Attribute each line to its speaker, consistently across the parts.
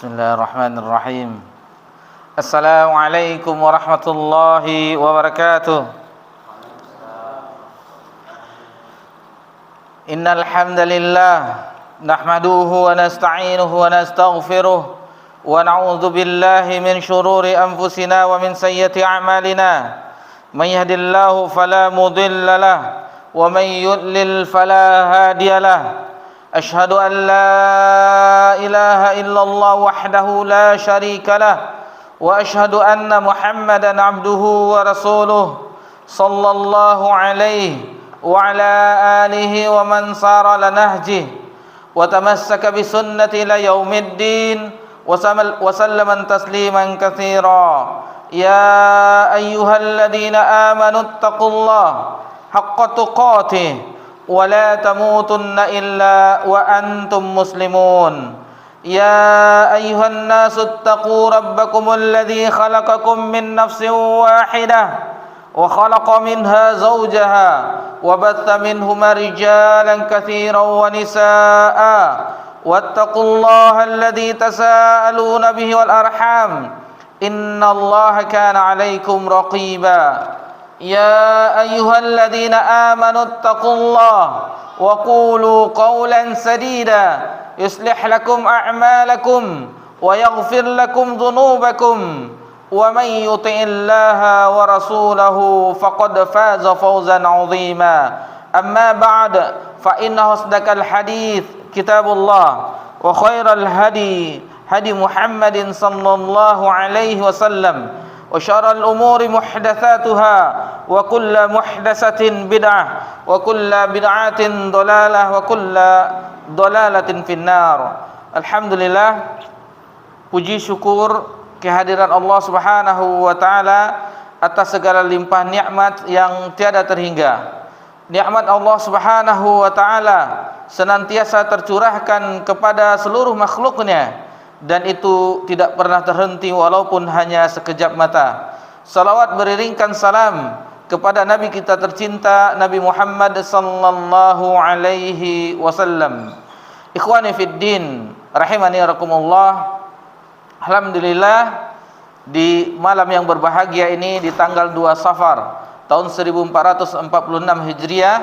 Speaker 1: Bismillahirrahmanirrahim. Assalamualaikum warahmatullahi wabarakatuh. Innal hamdalillah nahmaduhu wa nasta'inuhu wa nastaghfiruh wa na'udzu billahi min shururi anfusina wa min sayyiati a'malina. May yahdihillahu fala mudilla lahu wa may yudlil fala hadiya lahu. أشهد أن لا إله إلا الله وحده لا شريك له وأشهد أن محمدا عبده ورسوله صلى الله عليه وعلى آله ومن سار على نهجه وتمسك بسنته إلى يوم الدين وسلم تسليما كثيرا. يا أيها الذين آمنوا اتقوا الله حق تقاته ولا تموتن إلا وأنتم مسلمون. يا أيها الناس اتقوا ربكم الذي خلقكم من نفس واحدة وخلق منها زوجها وبث منهما رجالا كثيرا ونساء واتقوا الله الذي تساءلون به والأرحام إن الله كان عليكم رقيبا. يا أيها الذين آمنوا اتقوا الله وقولوا قولا سديدا يصلح لكم أعمالكم ويغفر لكم ذنوبكم ومن يطع الله ورسوله فقد فاز فوزا عظيما. أما بعد فإن أصدق الحديث كتاب الله وخير الهدي هدي محمد صلى الله عليه وسلم وشر الأمور محدثاتها وكل محدثة بدعة وكل بدعة ضلالة وكل ضلالة في النار. Alhamdulillah, puji syukur kehadiran Allah Subhanahu wa taala atas segala limpah nikmat yang tiada terhingga. Nikmat Allah Subhanahu wa taala senantiasa tercurahkan kepada seluruh makhluknya, dan itu tidak pernah terhenti walaupun hanya sekejap mata. Salawat beriringkan salam kepada Nabi kita tercinta Nabi Muhammad sallallahu alaihi wasallam. Ikhwani fid din, rahimani rahimakumullah. Alhamdulillah, di malam yang berbahagia ini, di tanggal 2 Safar tahun 1446 Hijriah,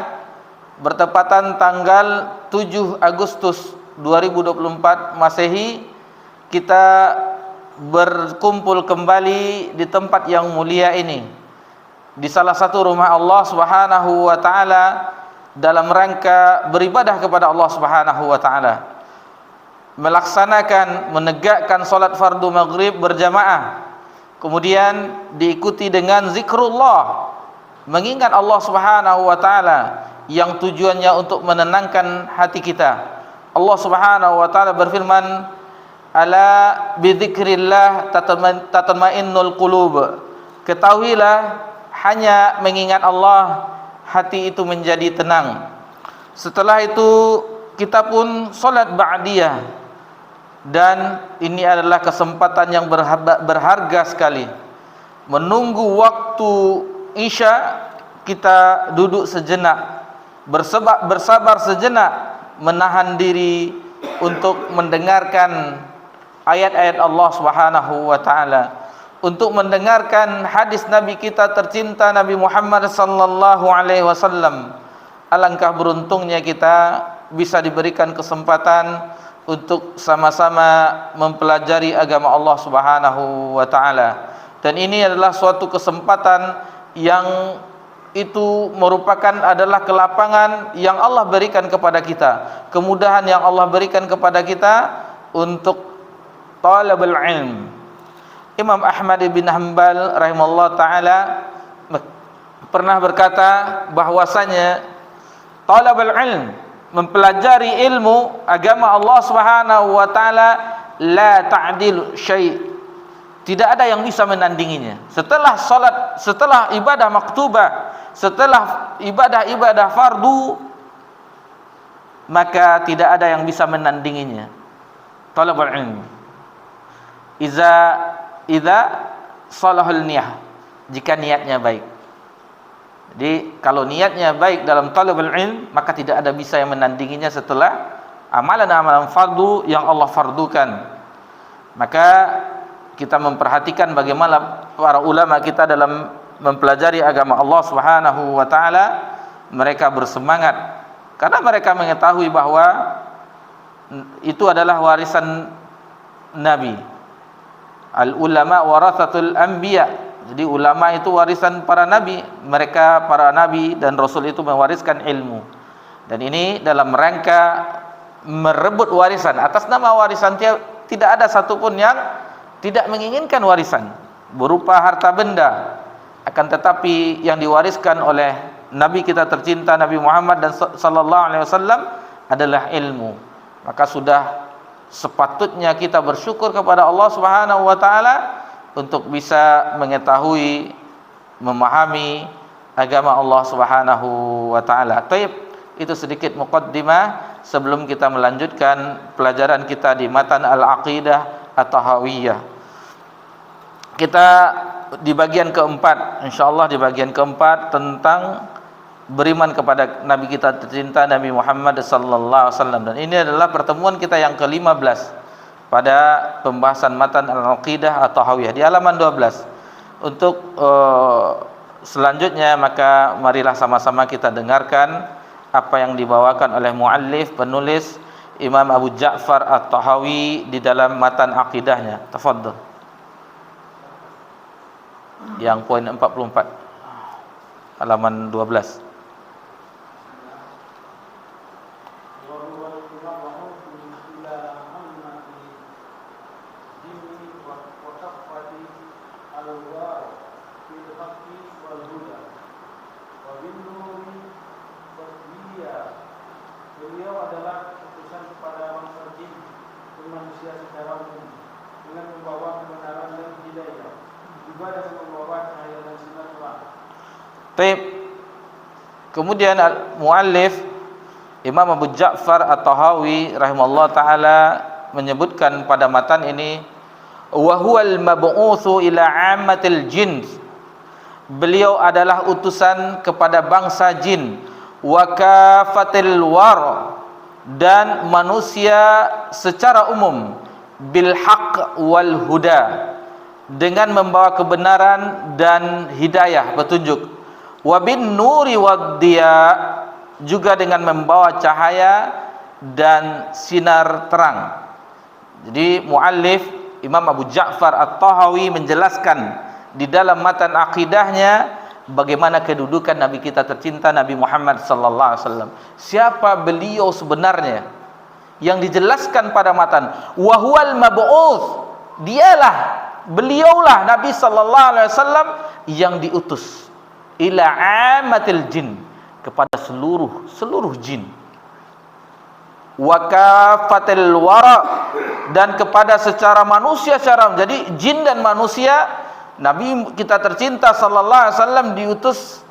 Speaker 1: bertepatan tanggal 7 Agustus 2024 Masehi, kita berkumpul kembali di tempat yang mulia ini, di salah satu rumah Allah Subhanahu wa taala, dalam rangka beribadah kepada Allah Subhanahu wa taala, melaksanakan, menegakkan salat fardu maghrib berjamaah, kemudian diikuti dengan zikrullah, mengingat Allah Subhanahu wa taala yang tujuannya untuk menenangkan hati kita. Allah Subhanahu wa taala berfirman, ala bidzikrillah tatma'innul qulub. Ketahuilah, hanya mengingat Allah hati itu menjadi tenang. Setelah itu kita pun salat ba'diyah, dan ini adalah kesempatan yang berharga sekali. Menunggu waktu Isya, kita duduk sejenak, bersabar sejenak, menahan diri untuk mendengarkan ayat-ayat Allah Subhanahu wa taala, untuk mendengarkan hadis Nabi kita tercinta Nabi Muhammad sallallahu alaihi wasallam. Alangkah beruntungnya kita bisa diberikan kesempatan untuk sama-sama mempelajari agama Allah Subhanahu wa taala. Dan ini adalah suatu kesempatan yang itu merupakan adalah kelapangan yang Allah berikan kepada kita, kemudahan yang Allah berikan kepada kita untuk talabul ilm. Imam Ahmad bin Hanbal rahimahullah ta'ala pernah berkata bahwasanya talabul ilm, mempelajari ilmu agama Allah Subhanahu wa taala, la ta'dil syai', tidak ada yang bisa menandinginya. Setelah salat, setelah ibadah maktubah, setelah ibadah-ibadah fardu, maka tidak ada yang bisa menandinginya. Talabul ilm, Iza salahul niyah, jika niatnya baik. Jadi kalau niatnya baik dalam talabul ilm, maka tidak ada bisa yang menandinginya setelah amalan-amalan fardu yang Allah fardukan. Maka kita memperhatikan bagaimana para ulama kita dalam mempelajari agama Allah Subhanahu wa taala, mereka bersemangat karena mereka mengetahui bahwa itu adalah warisan Nabi. Al ulama warathatul anbiya. Jadi ulama itu warisan para nabi. Mereka para nabi dan rasul itu mewariskan ilmu. Dan ini dalam rangka merebut warisan. Atas nama warisan tidak ada satupun yang tidak menginginkan warisan berupa harta benda. Akan tetapi yang diwariskan oleh Nabi kita tercinta Nabi Muhammad dan sallallahu alaihi wasallam adalah ilmu. Maka sudah sepatutnya kita bersyukur kepada Allah Subhanahu wa taala untuk bisa mengetahui, memahami agama Allah Subhanahu wa taala. Baik, itu sedikit muqaddimah sebelum kita melanjutkan pelajaran kita di matan Al-Aqidah At-Tahawiyah. Kita di bagian keempat, insyaallah di bagian keempat tentang beriman kepada Nabi kita tercinta Nabi Muhammad sallallahu alaihi wasallam, dan ini adalah pertemuan kita yang ke-15 pada pembahasan matan Al-Aqidah At-Tahawiyah di halaman 12. Untuk selanjutnya maka marilah sama-sama kita dengarkan apa yang dibawakan oleh muallif penulis Imam Abu Ja'far At-Tahawi di dalam matan akidahnya. Tafadhol. Yang poin 44 halaman 12.
Speaker 2: Beliau adalah utusan kepada bangsa jin dan manusia secara umum dengan membawa kebenaran dan hidayah, juga dengan membawa cahaya dan sinar terang.
Speaker 1: Baik. Kemudian muallif Imam Abu Ja'far At-Tahawi rahimahullah taala menyebutkan pada matan ini, wa huwal mab'utsu ila 'ammatil jin. Beliau adalah utusan kepada bangsa jin, wa kafatil war, dan manusia secara umum, bil haqq wal huda, dengan membawa kebenaran dan hidayah, petunjuk, wa bin nuri wad diya, juga dengan membawa cahaya dan sinar terang. Jadi muallif Imam Abu Ja'far At-Tahawi menjelaskan di dalam matan akidahnya bagaimana kedudukan Nabi kita tercinta Nabi Muhammad sallallahu alaihi wasallam. Siapa beliau sebenarnya? Yang dijelaskan pada matan, wa huwal mab'uts, dialah, beliaulah Nabi sallallahu alaihi wasallam yang diutus ila 'ammatil jin, kepada seluruh jin, wa kafatil wara, dan kepada secara manusia secara, jadi jin dan manusia. Nabi kita tercinta sallallahu alaihi wasallam diutus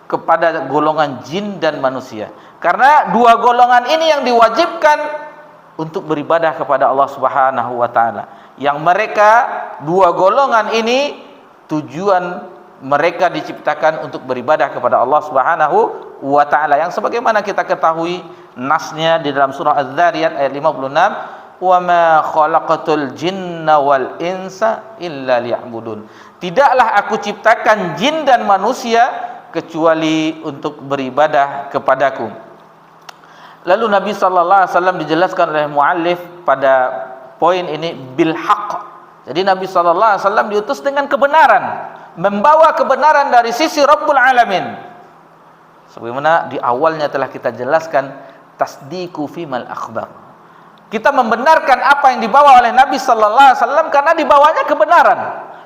Speaker 1: kepada golongan jin dan manusia. Karena dua golongan ini yang diwajibkan untuk beribadah kepada Allah Subhanahu wa taala. Yang mereka dua golongan ini tujuan mereka diciptakan untuk beribadah kepada Allah Subhanahu wa taala. Yang sebagaimana kita ketahui nasnya di dalam surah Az-Zariyat ayat 56, wa ma khalaqatul jinna wal insa illa liya'budun. Tidaklah aku ciptakan jin dan manusia kecuali untuk beribadah kepadaku. Lalu Nabi sallallahu alaihi wasallam dijelaskan oleh muallif pada poin ini bil haqq. Jadi Nabi sallallahu alaihi wasallam diutus dengan kebenaran, membawa kebenaran dari sisi Rabbul Alamin. Sebagaimana di awalnya telah kita jelaskan, tasdiqu fimal akhbar. Kita membenarkan apa yang dibawa oleh Nabi sallallahu alaihi wasallam karena dibawanya kebenaran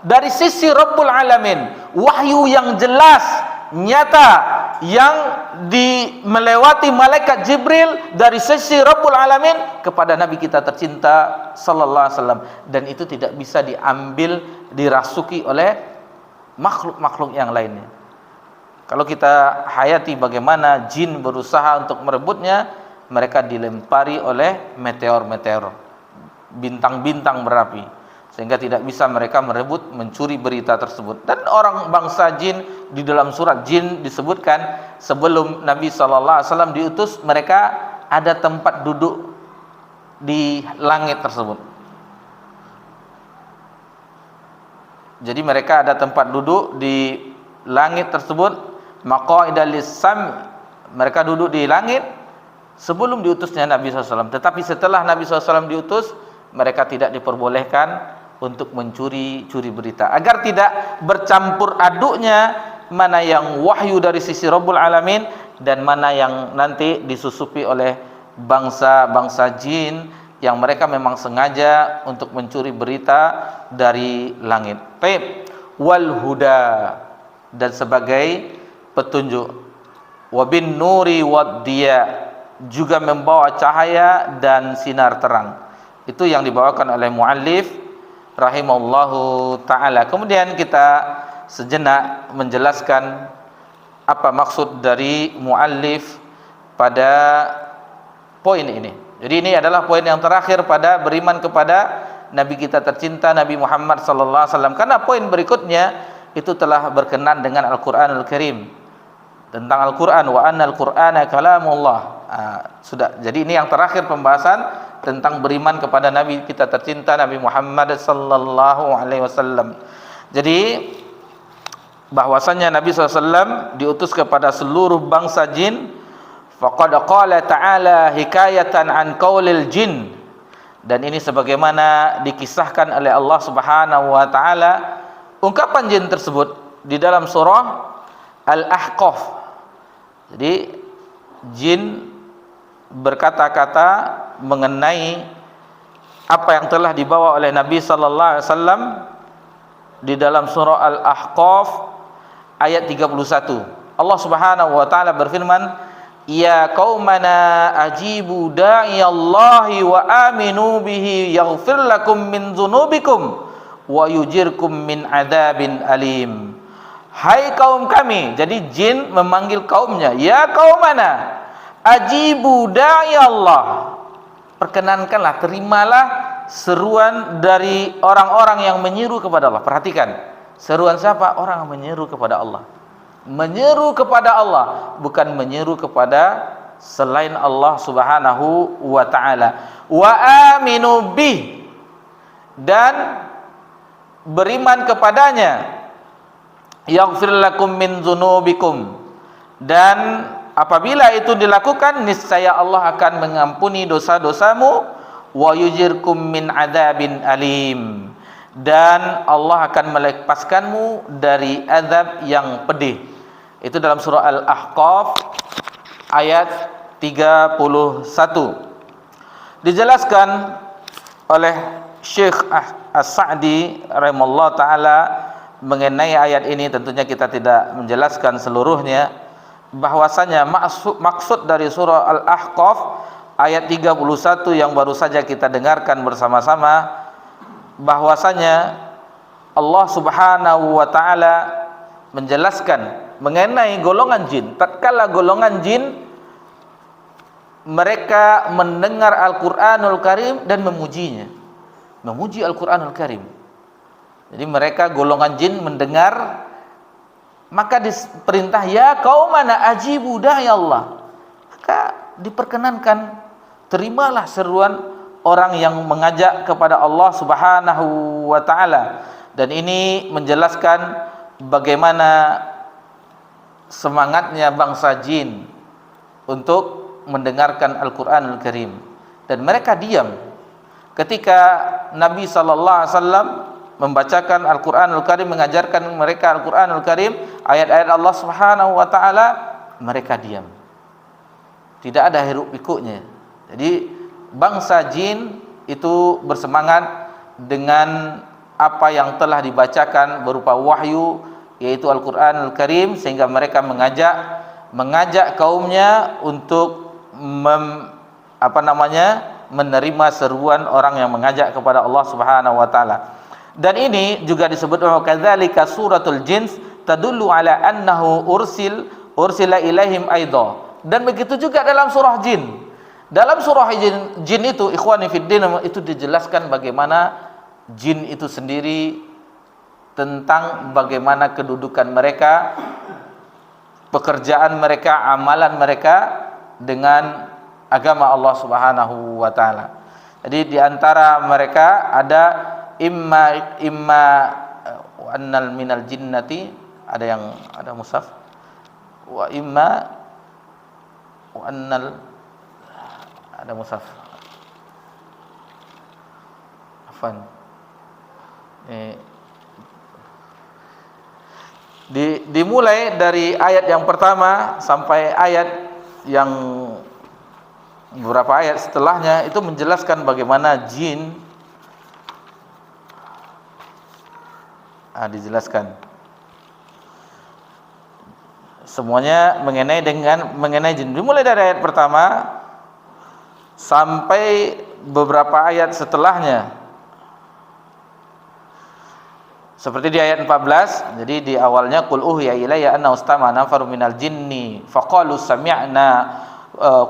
Speaker 1: dari sisi Rabbul Alamin, wahyu yang jelas, nyata, yang melewati malaikat Jibril dari sisi Rabbul Alamin kepada Nabi kita tercinta sallallahu alaihi wasallam, dan itu tidak bisa diambil, dirasuki oleh makhluk-makhluk yang lainnya. Kalau kita hayati bagaimana jin berusaha untuk merebutnya, mereka dilempari oleh meteor-meteor, bintang-bintang berapi, sehingga tidak bisa mereka merebut, mencuri berita tersebut. Dan orang bangsa jin, di dalam surat jin disebutkan sebelum Nabi sallallahu alaihi wasallam diutus, mereka ada tempat duduk di langit tersebut. Jadi mereka ada tempat duduk di langit tersebut, maqa'ida lis-sam'. Mereka duduk di langit sebelum diutusnya Nabi SAW. Tetapi setelah Nabi SAW diutus, mereka tidak diperbolehkan untuk mencuri berita, agar tidak bercampur aduknya mana yang wahyu dari sisi Rabbul Alamin dan mana yang nanti disusupi oleh bangsa-bangsa jin yang mereka memang sengaja untuk mencuri berita dari langit. Taib wal huda, dan sebagai petunjuk, wabin nuri wad diya, juga membawa cahaya dan sinar terang. Itu yang dibawakan oleh muallif rahimahullahu taala. Kemudian kita sejenak menjelaskan apa maksud dari muallif pada poin ini. Jadi ini adalah poin yang terakhir pada beriman kepada Nabi kita tercinta Nabi Muhammad sallallahu alaihi wasallam. Karena poin berikutnya itu telah berkenan dengan Al-Qur'anul Karim. Tentang Al-Qur'an, wa annal Qur'ana kalamullah. Sudah. Jadi ini yang terakhir pembahasan tentang beriman kepada Nabi kita tercinta Nabi Muhammad sallallahu alaihi wasallam. Jadi bahwasanya Nabi SAW diutus kepada seluruh bangsa jin. Faqad qala ta'ala hikayatan an qaulil jin, dan ini sebagaimana dikisahkan oleh Allah Subhanahu wa taala ungkapan jin tersebut di dalam surah Al-Ahqaf. Jadi jin berkata-kata mengenai apa yang telah dibawa oleh Nabi sallallahu alaihi wasallam di dalam surah Al-Ahqaf ayat 31. Allah Subhanahu wa taala berfirman, ya qaumana ajibu da'iyallahi wa aminu bihi yaghfir lakum min dzunubikum wa yujirkum min adzabin alim. Hai kaum kami. Jadi jin memanggil kaumnya, ya qaumana ajibu da'iyallah, perkenankanlah, terimalah seruan dari orang-orang yang menyeru kepada Allah. Perhatikan, seruan siapa? Orang yang menyeru kepada Allah. Menyeru kepada Allah, bukan menyeru kepada selain Allah Subhanahu wa taala. Wa aminu bih, dan beriman kepadanya. Yaghfir lakum min dzunubikum, dan apabila itu dilakukan niscaya Allah akan mengampuni dosa-dosamu. Wa yujirkum min adzabin alim, dan Allah akan melepaskanmu dari azab yang pedih. Itu dalam surah Al-Ahqaf ayat 31. Dijelaskan oleh Syekh As-Sa'di rahimahullah ta'ala mengenai ayat ini. Tentunya kita tidak menjelaskan seluruhnya, bahwasanya maksud dari surah Al-Ahqaf ayat 31 yang baru saja kita dengarkan bersama-sama, bahwasanya Allah Subhanahu wa taala menjelaskan mengenai golongan jin. Tatkala golongan jin mereka mendengar Al-Qur'anul Karim dan memujinya, memuji Al-Qur'anul Karim. Jadi mereka golongan jin mendengar, maka diperintah ya qaumana ajibu da'iyallah, maka diperkenankan terimalah seruan orang yang mengajak kepada Allah Subhanahu wa taala. Dan ini menjelaskan bagaimana semangatnya bangsa jin untuk mendengarkan Al-Qur'anul Karim, dan mereka diam ketika Nabi sallallahu alaihi wasallam membacakan Al-Qur'anul Karim, mengajarkan mereka Al-Qur'anul Karim, ayat-ayat Allah Subhanahu wa taala, mereka diam. Tidak ada hiruk pikuknya. Jadi bangsa jin itu bersemangat dengan apa yang telah dibacakan berupa wahyu, yaitu Al-Qur'anul Karim, sehingga mereka mengajak kaumnya untuk menerima seruan orang yang mengajak kepada Allah Subhanahu wa taala. Dan ini juga disebut kadzalika suratul jins tadullu ala annahu ursila ilaihim aidha. Dan begitu juga dalam surah jin. Dalam surah jin itu, ikhwani fiddin, itu dijelaskan bagaimana jin itu sendiri, tentang bagaimana kedudukan mereka, pekerjaan mereka, amalan mereka dengan agama Allah Subhanahu wa taala. Jadi di antara mereka ada imma wa annal minal jinnati, ada mushaf, wa imma wa annal, ada mushaf, afan, dimulai dari ayat yang pertama sampai ayat yang beberapa ayat setelahnya itu menjelaskan bagaimana jin dijelaskan semuanya mengenai jin, dimulai dari ayat pertama sampai beberapa ayat setelahnya. Seperti di ayat 14, jadi di awalnya qul uhiya ilayya anna ustama nafaru minal jinni faqalu sami'na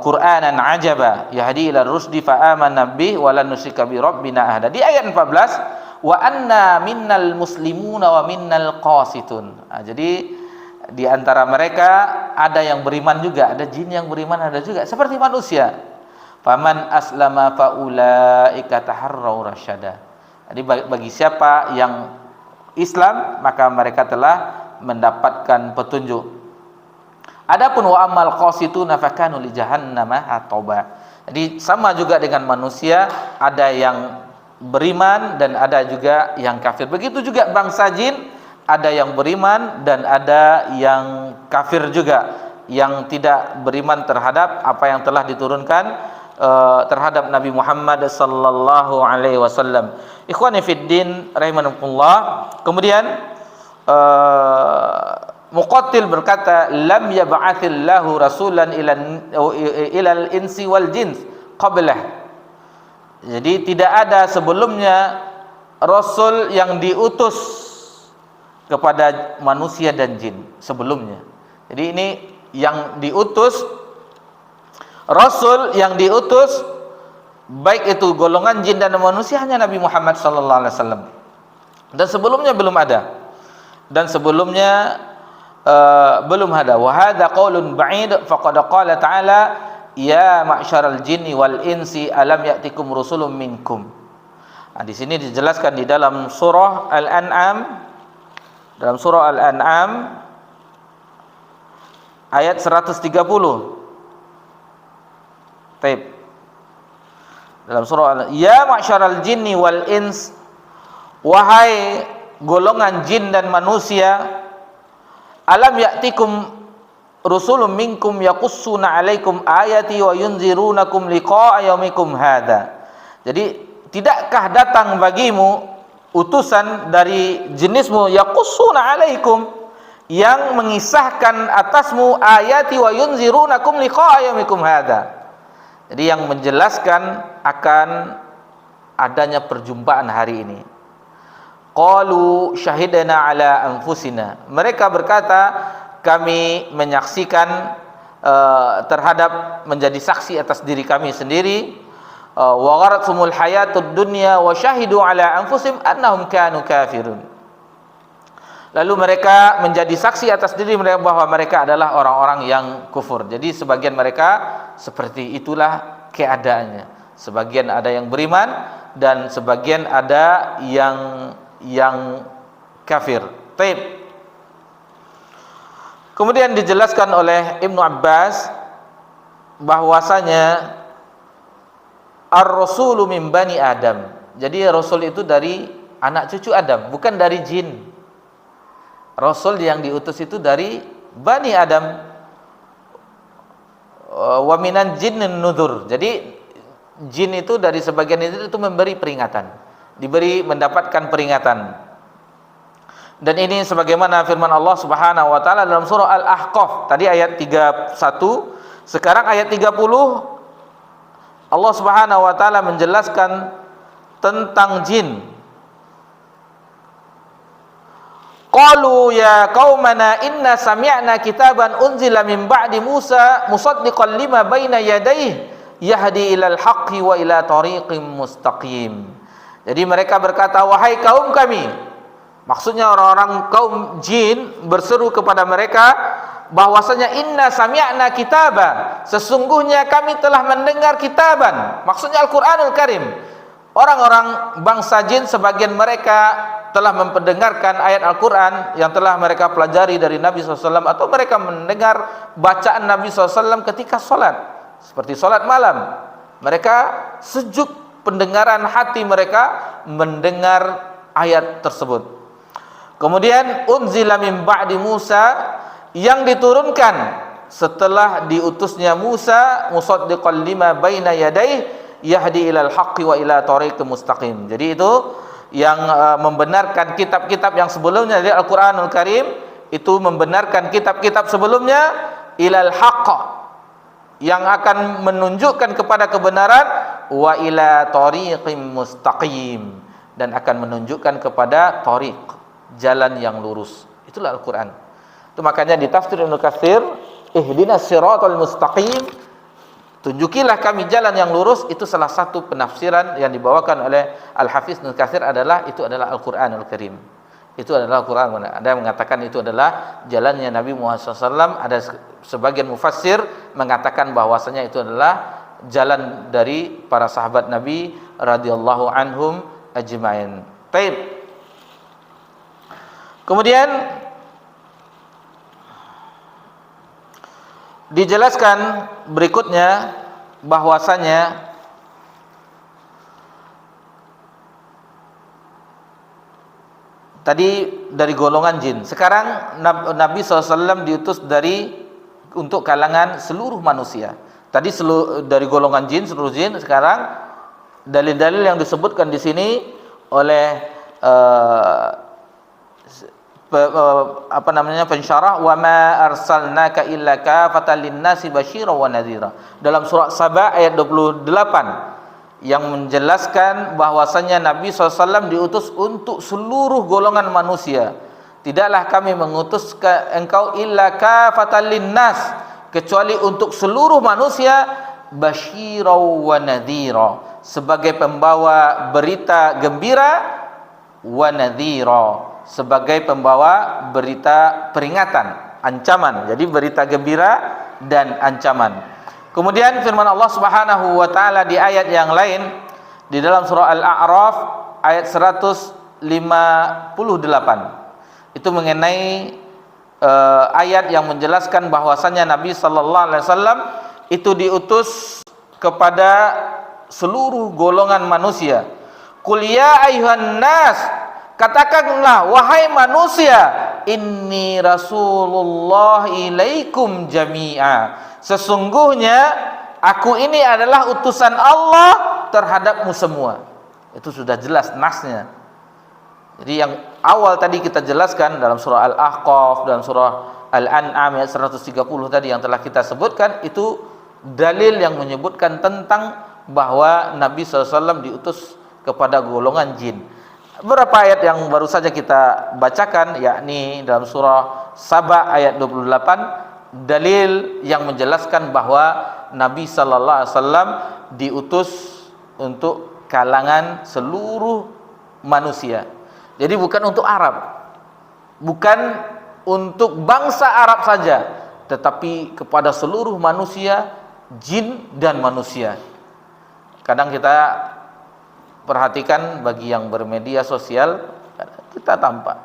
Speaker 1: qur'anan ajaba yahdi ila rusdi fa amanna bih wa lan nusyrika bi rabbina ahada. Di ayat 14 wa anna minnal muslimuna wa minnal qasitun. Jadi di antara mereka ada yang beriman juga, ada jin yang beriman, ada juga seperti manusia. Faman aslama faulaika taharrau rasyada. Jadi bagi siapa yang Islam, maka mereka telah mendapatkan petunjuk. Adapun wa amal qasituna fakanu li jahannama hatoba. Jadi sama juga dengan manusia, ada yang beriman dan ada juga yang kafir. Begitu juga bangsa jin, ada yang beriman dan ada yang kafir juga, yang tidak beriman terhadap apa yang telah diturunkan terhadap Nabi Muhammad sallallahu alaihi wasallam. Ikhwani fid din rahimakumullah. Kemudian Muqattil berkata, lam yab'atsillahu rasulan ilal insi wal jins qablah. Jadi tidak ada sebelumnya rasul yang diutus kepada manusia dan jin sebelumnya. Jadi ini yang diutus, rasul yang diutus baik itu golongan jin dan manusia hanya Nabi Muhammad sallallahu alaihi wasallam. Dan sebelumnya belum ada. Dan sebelumnya belum ada. Wa hadza qaulun ba'id faqad qala ta'ala ya ma'syaral jinni wal insi alam ya'tikum rusulun minkum. Nah, di sini dijelaskan di dalam surah Al-An'am, ayat 130. Taib. Dalam surah ya ma'syaral jinni wal ins, wahai golongan jin dan manusia, alam ya'tikum rusulun minkum yaqussuna 'alaikum ayati wa yunzirunakum liqa'a yaumikum hadza. Jadi tidakkah datang bagimu utusan dari jenismu yaqussuna 'alaikum, yang mengisahkan atasmu ayati wa yunzirunakum liqa'a yaumikum hadza. Jadi yang menjelaskan akan adanya perjumpaan hari ini. Qalu syahidana ala anfusina. Mereka berkata, kami menyaksikan terhadap, menjadi saksi atas diri kami sendiri. Wa gharrathumul hayatud dunya wa syahidu ala anfusihim annahum kanu kafirun. Lalu mereka menjadi saksi atas diri mereka bahwa mereka adalah orang-orang yang kufur. Jadi sebagian mereka seperti itulah keadaannya. Sebagian ada yang beriman dan sebagian ada yang kafir. Taib. Kemudian dijelaskan oleh Ibnu Abbas bahwasanya ar-rasulu min bani Adam. Jadi rasul itu dari anak cucu Adam, bukan dari jin. Rasul yang diutus itu dari Bani Adam. Wa minan jinnin nudzur. Jadi jin itu dari sebagian itu memberi peringatan, mendapatkan peringatan. Dan ini sebagaimana firman Allah Subhanahu wa taala dalam surah Al-Ahqaf tadi ayat 31, sekarang ayat 30 Allah Subhanahu wa taala menjelaskan tentang jin. Qalu ya qaumana inna sami'na kitaban unzila min ba'di Musa musaddiqan lima baina yadayhi yahdi ilal haqqi wa ila tariqim mustaqim. Jadi mereka berkata, wahai kaum kami, maksudnya orang-orang kaum jin berseru kepada mereka bahwasanya inna sami'na kitaba, sesungguhnya kami telah mendengar kitaban, maksudnya Al-Qur'anul Karim. Orang-orang bangsa jin sebagian mereka telah mendengarkan ayat Al-Quran yang telah mereka pelajari dari Nabi SAW, atau mereka mendengar bacaan Nabi SAW ketika sholat, seperti sholat malam. Mereka sejuk pendengaran hati mereka mendengar ayat tersebut. Kemudian unzila min ba'di Musa, yang diturunkan setelah diutusnya Musa, musaddiqan lima baina yadayhi yahdi ilal haqqi wa ila thariqim mustaqim. Jadi itu yang membenarkan kitab-kitab yang sebelumnya dari Al-Qur'anul Karim, itu membenarkan kitab-kitab sebelumnya, ilal haqq, yang akan menunjukkan kepada kebenaran, wa ila thariqim mustaqim, dan akan menunjukkan kepada thariq, jalan yang lurus. Itulah Al-Qur'an. Itu makanya di tafsir Ibnu Katsir, ihdinas siratal mustaqim, tunjukilah kami jalan yang lurus, itu salah satu penafsiran yang dibawakan oleh Al-Hafiz Ibnu Katsir adalah itu adalah Al-Qur'anul Karim. Itu adalah Al-Qur'an. Ada yang mengatakan itu adalah jalannya Nabi Muhammad SAW. Ada sebagian mufassir mengatakan bahwasanya itu adalah jalan dari para sahabat Nabi radhiyallahu anhum ajma'in. Baik. Kemudian dijelaskan berikutnya bahwasanya tadi dari golongan jin. Sekarang Nabi SAW diutus untuk kalangan seluruh manusia. Tadi dari golongan jin, seluruh jin. Sekarang dalil-dalil yang disebutkan di sini oleh pensyarah, wa ma arsalnaka illa kafatan linnasi basyira wa nadhira, dalam surah Saba ayat 28, yang menjelaskan bahwasanya Nabi SAW diutus untuk seluruh golongan manusia. Tidaklah kami mengutus engkau illa kafatan linnas, kecuali untuk seluruh manusia, basyira wa nadhira, sebagai pembawa berita gembira, wa nadhira, sebagai pembawa berita peringatan, ancaman. Jadi berita gembira dan ancaman. Kemudian firman Allah Subhanahu wa taala di ayat yang lain, di dalam surah Al-A'raf ayat 158, itu mengenai ayat yang menjelaskan bahwasanya Nabi sallallahu alaihi wasallam itu diutus kepada seluruh golongan manusia. Qul ya ayyuhan nas, katakanlah wahai manusia, inni rasulullah ilaikum jami'a, sesungguhnya aku ini adalah utusan Allah terhadapmu semua. Itu sudah jelas nasnya. Jadi yang awal tadi kita jelaskan dalam surah Al-Ahqaf, dalam surah Al-An'am ayat 130 tadi yang telah kita sebutkan, itu dalil yang menyebutkan tentang bahwa Nabi SAW diutus kepada golongan jin. Beberapa ayat yang baru saja kita bacakan, yakni dalam surah Saba ayat 28, dalil yang menjelaskan bahwa Nabi sallallahu alaihi wasallam diutus untuk kalangan seluruh manusia. Jadi bukan untuk Arab, bukan untuk bangsa Arab saja, tetapi kepada seluruh manusia, jin dan manusia. Kadang kita perhatikan bagi yang bermedia sosial, kita tampak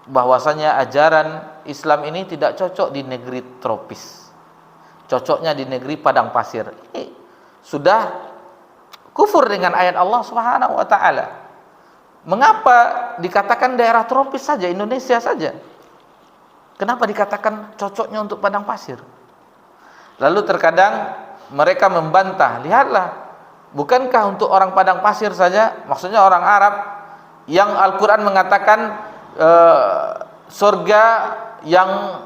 Speaker 1: bahwasanya ajaran Islam ini tidak cocok di negeri tropis, cocoknya di negeri padang pasir. Ini sudah kufur dengan ayat Allah Subhanahu wa taala. Mengapa dikatakan daerah tropis saja, Indonesia saja? Kenapa dikatakan cocoknya untuk padang pasir? Lalu terkadang mereka membantah, lihatlah, bukankah untuk orang padang pasir saja, maksudnya orang Arab, yang Al-Quran mengatakan surga yang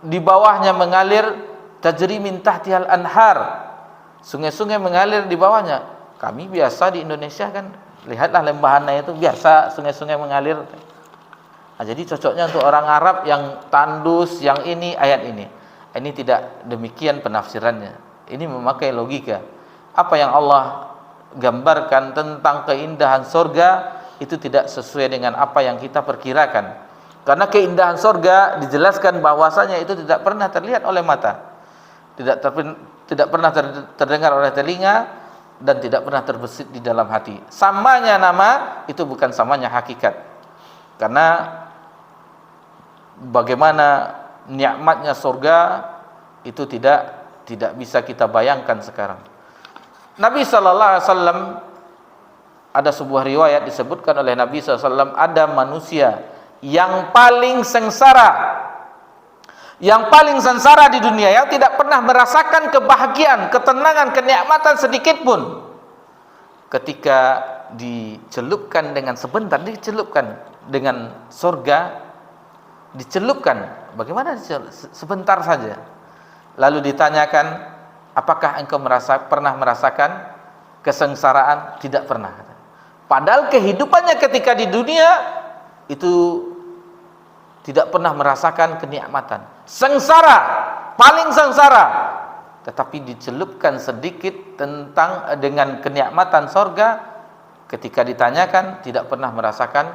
Speaker 1: di bawahnya mengalir tajri min tahtihal anhar, sungai-sungai mengalir di bawahnya. Kami biasa di Indonesia kan, lihatlah lembahannya itu biasa sungai-sungai mengalir. Nah, jadi cocoknya untuk orang Arab yang tandus, yang ini, ayat ini. Ini tidak demikian penafsirannya. Ini memakai logika. Apa yang Allah gambarkan tentang keindahan surga itu tidak sesuai dengan apa yang kita perkirakan. Karena keindahan surga dijelaskan bahwasanya itu tidak pernah terlihat oleh mata, tidak pernah terdengar oleh telinga, dan tidak pernah terbesit di dalam hati. Samanya nama itu bukan samanya hakikat. Karena bagaimana nikmatnya surga itu tidak bisa kita bayangkan sekarang. Nabi sallallahu alaihi wasallam, ada sebuah riwayat disebutkan oleh Nabi sallallahu alaihi wasallam, ada manusia yang paling sengsara di dunia, yang tidak pernah merasakan kebahagiaan, ketenangan, kenikmatan sedikit pun, ketika dicelupkan dengan sebentar, dicelupkan dengan surga, dicelupkan, bagaimana sebentar saja, lalu ditanyakan, apakah engkau pernah merasakan kesengsaraan? Tidak pernah. Padahal kehidupannya ketika di dunia itu tidak pernah merasakan kenikmatan, sengsara, paling sengsara, tetapi dicelupkan sedikit dengan kenikmatan surga, ketika ditanyakan tidak pernah merasakan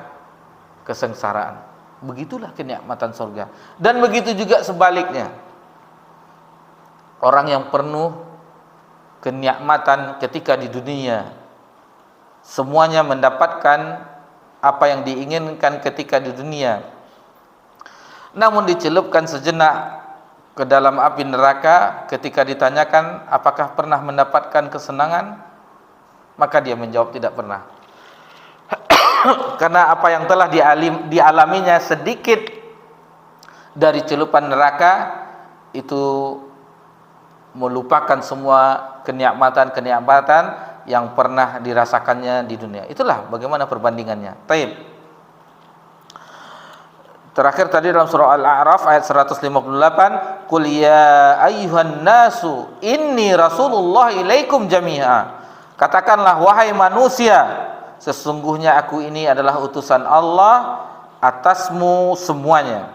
Speaker 1: kesengsaraan. Begitulah kenikmatan surga. Dan begitu juga sebaliknya, orang yang penuh kenikmatan ketika di dunia, semuanya mendapatkan apa yang diinginkan ketika di dunia, namun dicelupkan sejenak ke dalam api neraka, ketika ditanyakan apakah pernah mendapatkan kesenangan, maka dia menjawab tidak pernah. Karena apa yang telah dialaminya sedikit dari celupan neraka itu melupakan semua kenikmatan yang pernah dirasakannya di dunia. Itulah bagaimana perbandingannya. Taib. Terakhir tadi dalam surah Al-A'raf ayat 158, "Qul ya ayyuhan nasu inni rasulullah ilaikum jami'a." Katakanlah wahai manusia, sesungguhnya aku ini adalah utusan Allah atasmu semuanya.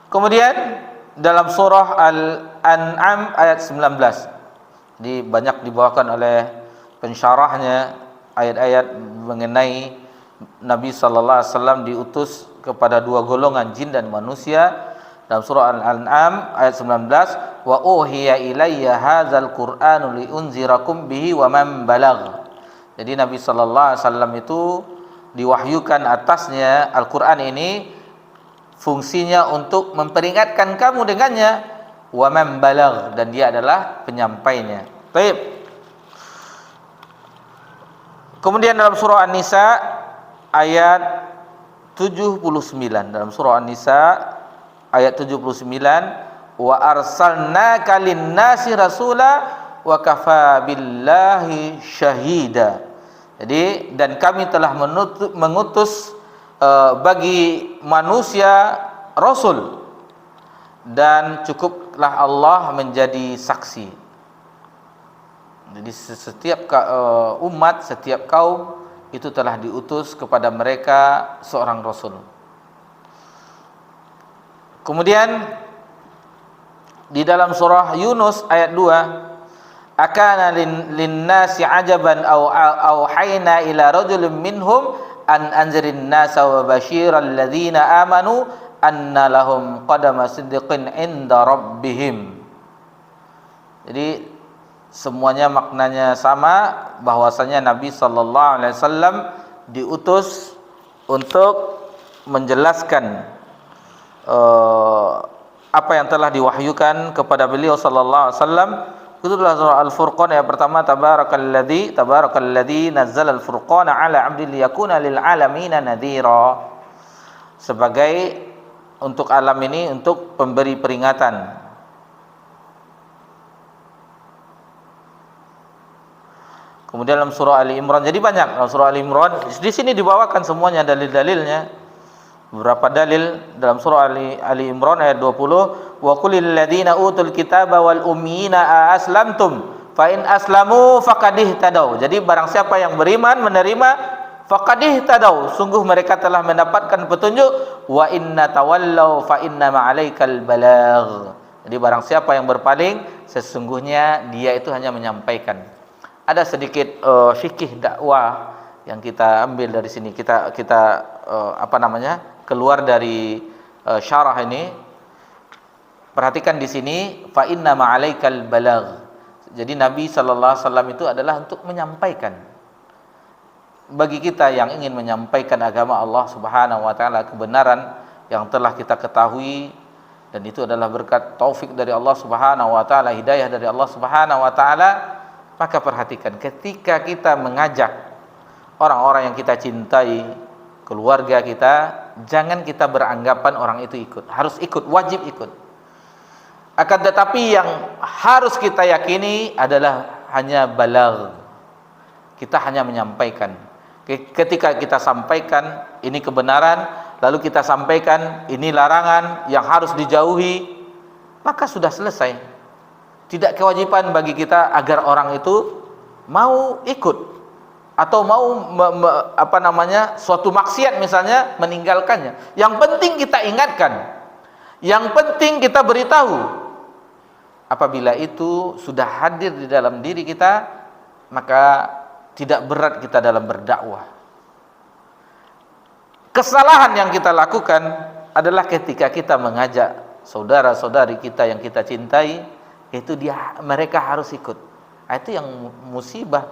Speaker 1: Kemudian dalam surah Al-An'am ayat 19, banyak dibawakan oleh pensyarahnya ayat-ayat mengenai Nabi sallallahu alaihi wasallam diutus kepada dua golongan, jin dan manusia. Dalam surah Al-An'am ayat 19, wa uhiya ilayya hadzal qur'anu liunzirakum bihi wa man balagh. Jadi Nabi sallallahu alaihi wasallam itu diwahyukan atasnya Al-Qur'an ini, fungsinya untuk memperingatkan kamu dengannya, wa man balagh, dan dia adalah penyampainya. Baik. Kemudian dalam surah An-Nisa ayat 79, dalam surah An-Nisa ayat 79, wa arsalnaka lin-nasi rasula wa kafa billahi syahida. Jadi, dan kami telah mengutus bagi manusia rasul, dan cukuplah Allah menjadi saksi. Jadi setiap umat, setiap kaum itu telah diutus kepada mereka seorang rasul. Kemudian di dalam surah Yunus ayat 2, akana lin-nasi ajaban aw hayna ila rajulin minhum an anzirin nasa wa basyiral ladzina amanu anna lahum qadama sidqin inda rabbihim. Jadi semuanya maknanya sama, bahwasanya Nabi sallallahu alaihi wasallam diutus untuk menjelaskan apa yang telah diwahyukan kepada beliau sallallahu alaihi wasallam. Itulah surah Al-Furqan ayat pertama, tabarakalladzi nazzala al-furqana ala 'abdihi liyakuna lil 'alamina nadhira. Sebagai untuk alam ini, untuk pemberi peringatan. Kemudian dalam surah Ali Imran, jadi banyak dalam surah Ali Imran. Di sini dibawakan semuanya dalil-dalilnya. Beberapa dalil dalam surah Ali Imran ayat 20, wa qul lil ladzina utul kitaba wal ummiyina aslamtum fa in aslamu faqad ihtadaw. Jadi barang siapa yang beriman, menerima, faqad ihtadaw, sungguh mereka telah mendapatkan petunjuk. Wa inna tawallaw fa inna ma'alaikal balagh. Jadi barang siapa yang berpaling, sesungguhnya dia itu hanya menyampaikan. Ada sedikit fikih dakwah yang kita ambil dari sini. Kita keluar dari syarah ini. Perhatikan di sini, fa inna ma'alaikal balagh. Jadi Nabi sallallahu alaihi wasallam itu adalah untuk menyampaikan. Bagi kita yang ingin menyampaikan agama Allah Subhanahu wa taala, kebenaran yang telah kita ketahui, dan itu adalah berkat taufik dari Allah Subhanahu wa taala, hidayah dari Allah Subhanahu wa taala, maka perhatikan ketika kita mengajak orang-orang yang kita cintai, keluarga kita, jangan kita beranggapan orang itu ikut. Harus ikut, wajib ikut. Akan tetapi yang harus kita yakini adalah hanya balagh. Kita hanya menyampaikan. Ketika kita sampaikan ini kebenaran, lalu kita sampaikan ini larangan yang harus dijauhi, maka sudah selesai. Tidak kewajiban bagi kita agar orang itu mau ikut atau mau suatu maksiat misalnya meninggalkannya. Yang penting kita ingatkan. Yang penting kita beritahu. Apabila itu sudah hadir di dalam diri kita, maka tidak berat kita dalam berdakwah. Kesalahan yang kita lakukan adalah ketika kita mengajak saudara-saudari kita yang kita cintai, itu mereka harus ikut. Itu yang musibah.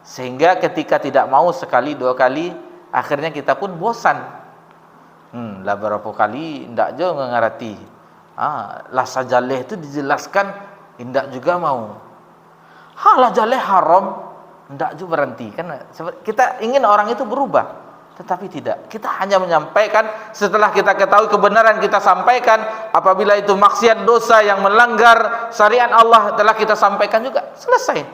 Speaker 1: Sehingga ketika tidak mau sekali dua kali, akhirnya kita pun bosan. Lah berapa kali ndak jo ngerti. Lah sajaleh itu dijelaskan ndak juga mau. Lah jaleh haram ndak juga berhenti. Kan kita ingin orang itu berubah, tetapi tidak. Kita hanya menyampaikan setelah kita ketahui kebenaran, kita sampaikan. Apabila itu maksiat dosa yang melanggar syariat Allah, telah kita sampaikan juga, selesai.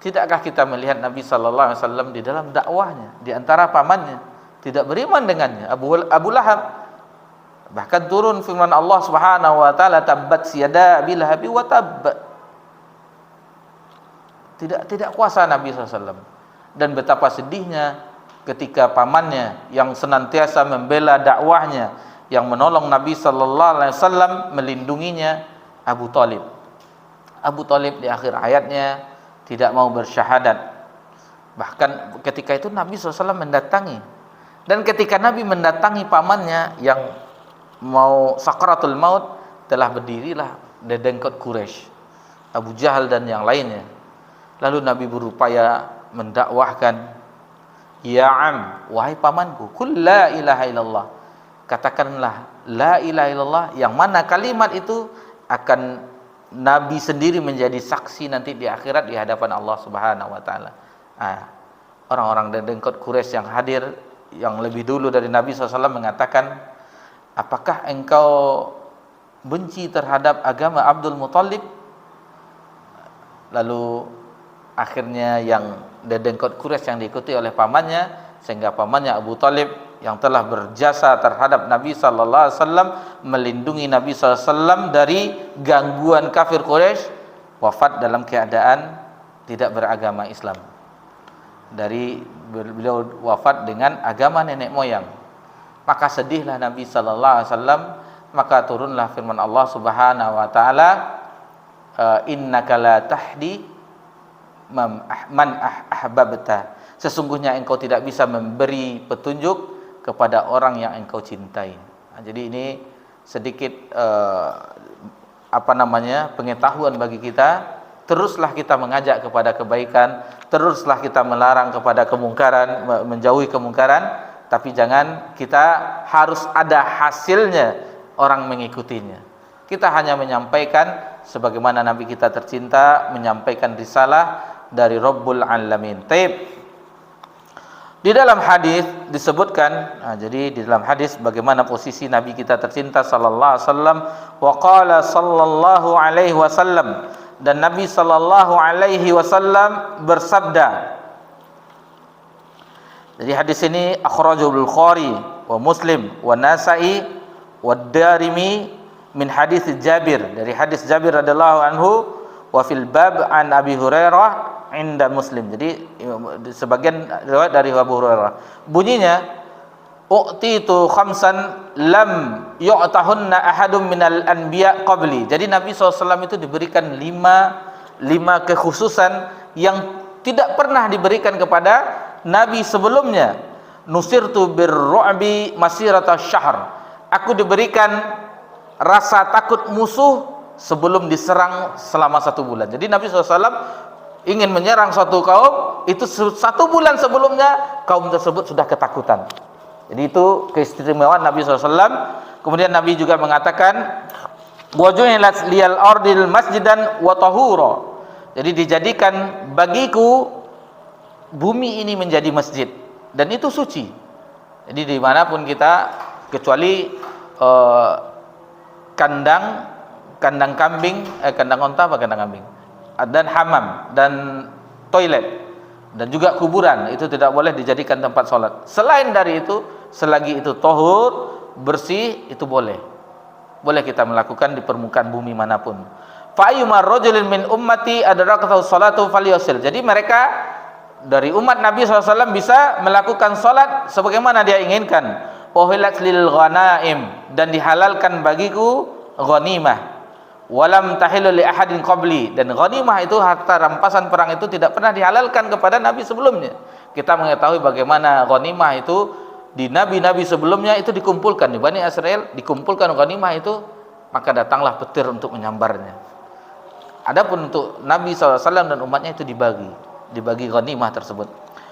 Speaker 1: Tidakkah kita melihat Nabi sallallahu alaihi wasallam di dalam dakwahnya, di antara pamannya tidak beriman dengannya, Abu Lahab. Bahkan turun firman Allah Subhanahu wa taala, tabbat yada Abi Lahab wa tabb. Tidak kuasa Nabi SAW. Dan betapa sedihnya ketika pamannya yang senantiasa membela dakwahnya, yang menolong Nabi sallallahu alaihi wasallam, melindunginya, Abu Thalib. Abu Thalib di akhir hayatnya tidak mau bersyahadat. Bahkan ketika itu Nabi SAW mendatangi. Dan ketika Nabi mendatangi pamannya yang mau sakaratul maut, telah berdirilah dedengkot Quraisy, Abu Jahal dan yang lainnya. Lalu Nabi berupaya mendakwahkan, ya am, wahai pamanku, kul la ilaha illallah, katakanlah la ilaha illallah, yang mana kalimat itu akan Nabi sendiri menjadi saksi nanti di akhirat di hadapan Allah Subhanahu wa taala. Orang-orang dedengkot Quraisy yang hadir, yang lebih dulu dari Nabi SAW mengatakan, apakah engkau benci terhadap agama Abdul Muthalib? Lalu akhirnya yang dedengkot Quraisy yang diikuti oleh pamannya, sehingga pamannya Abu Thalib yang telah berjasa terhadap Nabi sallallahu alaihi wasallam, melindungi Nabi sallallahu alaihi wasallam dari gangguan kafir Quraisy, wafat dalam keadaan tidak beragama Islam. Beliau wafat dengan agama nenek moyang. Maka sedihlah Nabi sallallahu alaihi wasallam, maka turunlah firman Allah Subhanahu wa taala, innaka la tahdi man ahbabta. Sesungguhnya engkau tidak bisa memberi petunjuk kepada orang yang engkau cintai. Jadi ini sedikit pengetahuan bagi kita. Teruslah kita mengajak kepada kebaikan, teruslah kita melarang kepada kemungkaran, menjauhi kemungkaran. Tapi jangan kita harus ada hasilnya orang mengikutinya. Kita hanya menyampaikan sebagaimana Nabi kita tercinta menyampaikan risalah dari Rabbul Alamin. Taib. Di dalam hadis disebutkan, jadi di dalam hadis bagaimana posisi Nabi kita tercinta sallallahu alaihi wasallam, wa qala sallallahu alaihi wasallam, dan Nabi sallallahu alaihi wasallam bersabda. Jadi hadis ini akhrajahu Bukhari wa Muslim wa Nasa'i wa Darimi min hadis Jabir, dari hadis Jabir radhiyallahu anhu, wa fil bab an Abi Hurairah inda Muslim. Jadi sebagian riwayat dari Abu Hurairah. Bunyinya, u'titu khamsan lam yu'tahunna ahadum minal anbiya qabli. Jadi Nabi SAW itu diberikan lima kekhususan yang tidak pernah diberikan kepada nabi sebelumnya. Nusirtu birru'bi masirata syahr. Aku diberikan rasa takut musuh sebelum diserang selama 1 bulan. Jadi Nabi SAW ingin menyerang suatu kaum, itu 1 bulan sebelumnya kaum tersebut sudah ketakutan. Jadi itu keistimewaan Nabi SAW. Kemudian Nabi juga mengatakan, wajuhilat liyal ardil masjidan wa tahura. Jadi dijadikan bagiku bumi ini menjadi masjid, dan itu suci. Jadi dimanapun kita, kecuali kandang kambing, kandang onta apa kandang kambing, dan hamam dan toilet, dan juga kuburan, itu tidak boleh dijadikan tempat sholat. Selain dari itu, selagi itu tahur, bersih, itu boleh kita melakukan di permukaan bumi manapun. Fa ayyuma rajulin min ummati adrakathu salatu falyusil. Jadi mereka dari umat Nabi SAW bisa melakukan salat sebagaimana dia inginkan. Uhilat lil ghanaim, dan dihalalkan bagiku ghanimah. Walam tahilu li ahadin qabli, dan ghanimah itu harta rampasan perang itu tidak pernah dihalalkan kepada nabi sebelumnya. Kita mengetahui bagaimana ghanimah itu di nabi-nabi sebelumnya itu dikumpulkan, di Bani Israel dikumpulkan ghanimah itu, maka datanglah petir untuk menyambarnya. Adapun untuk Nabi SAW dan umatnya itu dibagi ghanimah tersebut.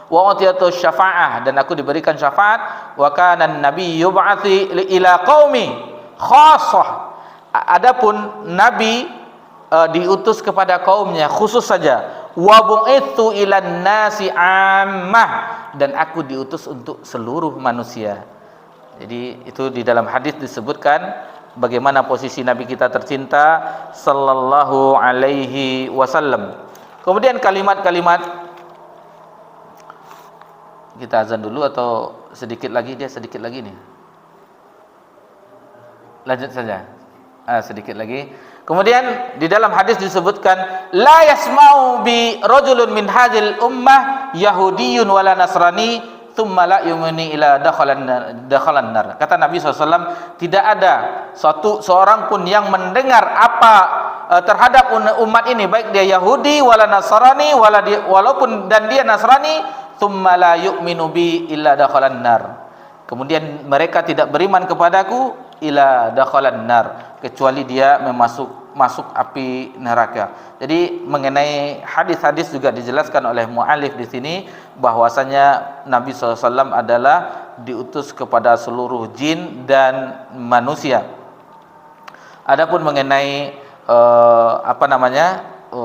Speaker 1: Wa atiyatu syafa'ah, dan aku diberikan syafaat. Wa kana an-nabi yub'atsi ila qaumi khassah. Adapun Nabi diutus kepada kaumnya khusus saja. Wa bu'itsu ilan nasi ammah, dan aku diutus untuk seluruh manusia. Jadi itu di dalam hadis disebutkan bagaimana posisi Nabi kita tercinta sallallahu alaihi wasallam. Kemudian kalimat-kalimat, kita azan dulu atau sedikit lagi nih. Lanjut saja. Sedikit lagi. Kemudian di dalam hadis disebutkan, la yasma'u bi rajulun min hadhil ummah yahudiyyun wala nasrani thumma la yumini ila dakhalan nar. Kata Nabi SAW, tidak ada seorang pun yang mendengar apa terhadap umat ini, baik dia Yahudi wala Nasrani, walaupun dan dia Nasrani, thumma la yu'minu bi illa dakhalan nar. Kemudian mereka tidak beriman kepadaku ila dakhalan nar, kecuali dia masuk api neraka. Jadi mengenai hadis-hadis juga dijelaskan oleh muallif di sini bahwasanya Nabi SAW adalah diutus kepada seluruh jin dan manusia. Adapun mengenai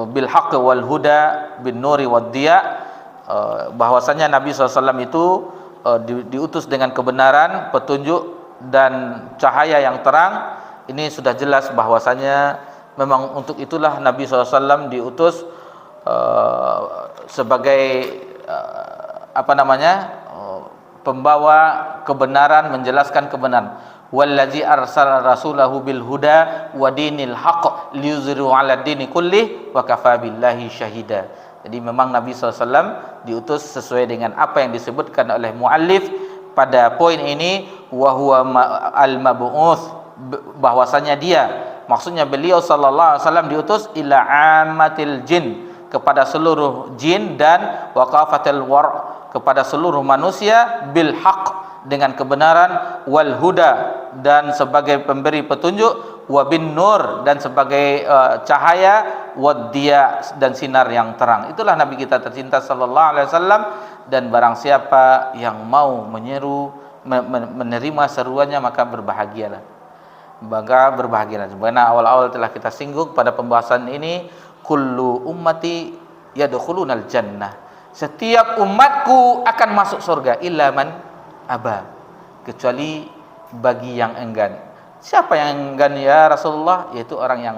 Speaker 1: bil haqq wal huda bin nuri wad diya, bahwasanya Nabi SAW itu diutus dengan kebenaran, petunjuk dan cahaya yang terang. Ini sudah jelas bahwasanya memang untuk itulah Nabi SAW diutus sebagai pembawa kebenaran, menjelaskan kebenaran. Wallazi arsala rasulahu bil huda wa dinil haqq liyuzhiru 'ala dini kullih wa kafa billahi syahida. Jadi memang Nabi SAW diutus sesuai dengan apa yang disebutkan oleh muallif pada poin ini, wa huwa al-mab'uts, bahwasanya dia, maksudnya beliau sallallahu alaihi wasallam diutus ila ammatil jin, kepada seluruh jin, dan waqafatil war, kepada seluruh manusia, bil haqq, dengan kebenaran, wal huda, dan sebagai pemberi petunjuk, wa bin nur, dan sebagai cahaya, wad diya, dan sinar yang terang. Itulah Nabi kita tercinta sallallahu alaihi wasallam. Dan barang siapa yang mau menerima seruannya, maka berbahagialah. Sebenarnya awal-awal telah kita singgung pada pembahasan ini, kullu ummati yadkhulunal jannah, setiap umatku akan masuk surga, illa man aba, kecuali bagi yang enggan. Siapa yang enggan ya Rasulullah? Yaitu orang yang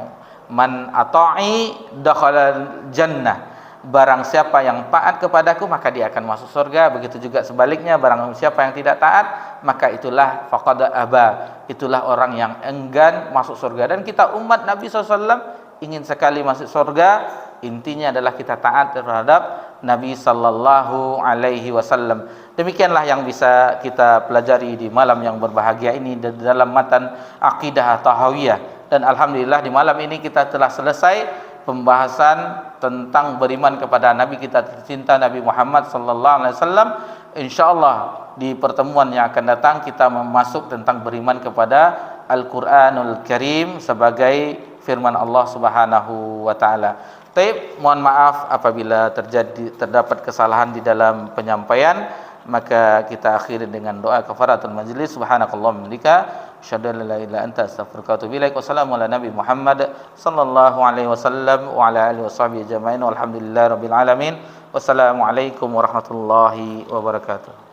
Speaker 1: man ata'i dakhalal jannah, barang siapa yang taat kepadaku maka dia akan masuk surga. Begitu juga sebaliknya, barang siapa yang tidak taat maka itulah faqad aba, itulah orang yang enggan masuk surga. Dan kita umat Nabi SAW ingin sekali masuk surga. Intinya adalah kita taat terhadap Nabi sallallahu alaihi wasallam. Demikianlah yang bisa kita pelajari di malam yang berbahagia ini dalam matan Aqidah Tahawiyah. Dan alhamdulillah di malam ini kita telah selesai pembahasan tentang beriman kepada Nabi kita tercinta Nabi Muhammad sallallahu alaihi wasallam. Insyaallah di pertemuan yang akan datang kita masuk tentang beriman kepada Al-Qur'anul Karim sebagai firman Allah Subhanahu wa taala. Taib, mohon maaf apabila terdapat kesalahan di dalam penyampaian, maka kita akhiri dengan doa kafaratul majlis. Subhanakallahumma wa bihamdika asyhadu an la ilaha illa anta astaghfiruka wa atubu ilaik. Wassalamu ala nabi Muhammad sallallahu alaihi wasallam wa ala alihi washabbihi ajmain walhamdulillahirabbil alamin. Wassalamu alaikum warahmatullahi wabarakatuh.